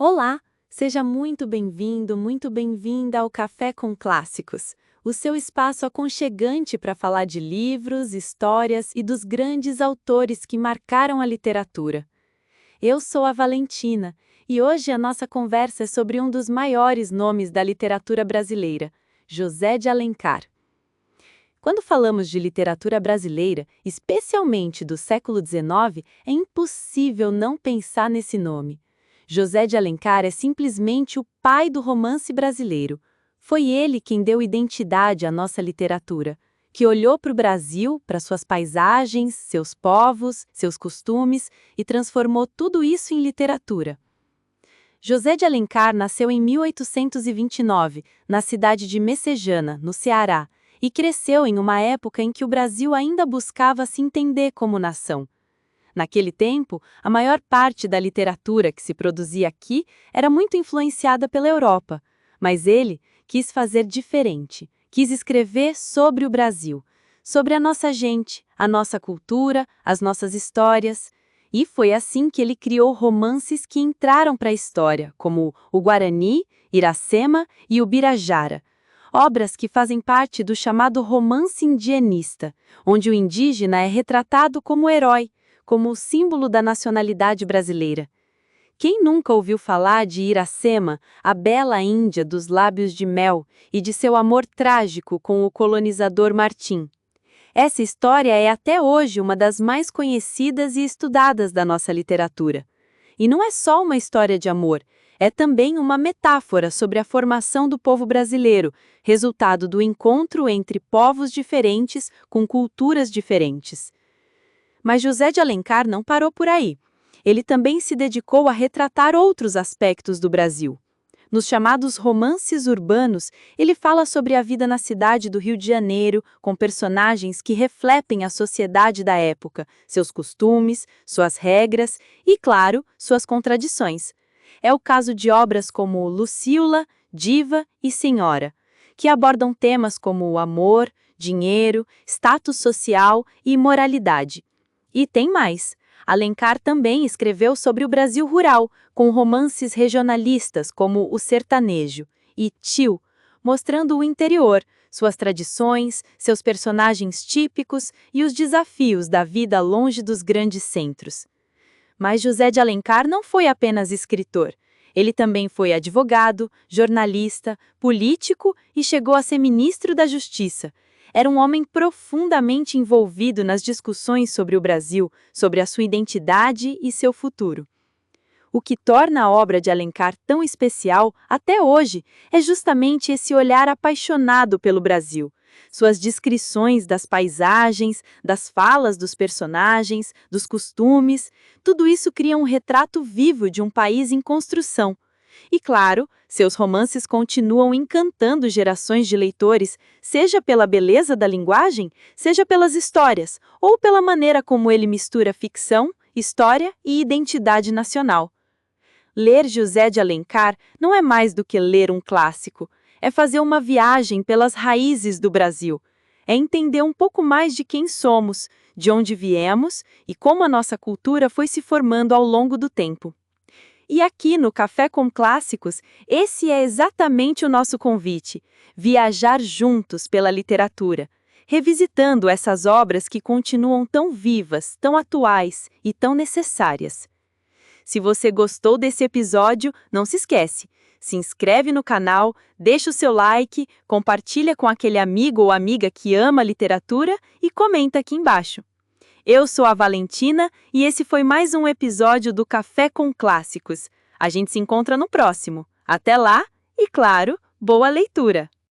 Olá, seja muito bem-vinda ao Café com Clássicos, o seu espaço aconchegante para falar de livros, histórias e dos grandes autores que marcaram a literatura. Eu sou a Valentina e hoje a nossa conversa é sobre um dos maiores nomes da literatura brasileira, José de Alencar. Quando falamos de literatura brasileira, especialmente do século XIX, é impossível não pensar nesse nome. José de Alencar é simplesmente o pai do romance brasileiro. Foi ele quem deu identidade à nossa literatura, que olhou para o Brasil, para suas paisagens, seus povos, seus costumes e transformou tudo isso em literatura. José de Alencar nasceu em 1829, na cidade de Messejana, no Ceará, e cresceu em uma época em que o Brasil ainda buscava se entender como nação. Naquele tempo, a maior parte da literatura que se produzia aqui era muito influenciada pela Europa, mas ele quis fazer diferente, quis escrever sobre o Brasil, sobre a nossa gente, a nossa cultura, as nossas histórias. E foi assim que ele criou romances que entraram para a história, como o Guarani, Iracema e o Birajara. Obras que fazem parte do chamado romance indianista, onde o indígena é retratado como herói, como o símbolo da nacionalidade brasileira. Quem nunca ouviu falar de Iracema, a bela Índia dos lábios de mel, e de seu amor trágico com o colonizador Martim? Essa história é até hoje uma das mais conhecidas e estudadas da nossa literatura. E não é só uma história de amor, é também uma metáfora sobre a formação do povo brasileiro, resultado do encontro entre povos diferentes com culturas diferentes. Mas José de Alencar não parou por aí. Ele também se dedicou a retratar outros aspectos do Brasil. Nos chamados romances urbanos, ele fala sobre a vida na cidade do Rio de Janeiro, com personagens que refletem a sociedade da época, seus costumes, suas regras e, claro, suas contradições. É o caso de obras como Lucíola, Diva e Senhora, que abordam temas como o amor, dinheiro, status social e moralidade. E tem mais. Alencar também escreveu sobre o Brasil rural, com romances regionalistas como O Sertanejo e Tio, mostrando o interior, suas tradições, seus personagens típicos e os desafios da vida longe dos grandes centros. Mas José de Alencar não foi apenas escritor. Ele também foi advogado, jornalista, político e chegou a ser ministro da Justiça. Era um homem profundamente envolvido nas discussões sobre o Brasil, sobre a sua identidade e seu futuro. O que torna a obra de Alencar tão especial, até hoje, é justamente esse olhar apaixonado pelo Brasil. Suas descrições das paisagens, das falas dos personagens, dos costumes, tudo isso cria um retrato vivo de um país em construção. E claro, seus romances continuam encantando gerações de leitores, seja pela beleza da linguagem, seja pelas histórias, ou pela maneira como ele mistura ficção, história e identidade nacional. Ler José de Alencar não é mais do que ler um clássico, é fazer uma viagem pelas raízes do Brasil, é entender um pouco mais de quem somos, de onde viemos e como a nossa cultura foi se formando ao longo do tempo. E aqui no Café com Clássicos, esse é exatamente o nosso convite: viajar juntos pela literatura, revisitando essas obras que continuam tão vivas, tão atuais e tão necessárias. Se você gostou desse episódio, não se esquece. Se inscreve no canal, deixa o seu like, compartilha com aquele amigo ou amiga que ama literatura e comenta aqui embaixo. Eu sou a Valentina e esse foi mais um episódio do Café com Clássicos. A gente se encontra no próximo. Até lá e, claro, boa leitura!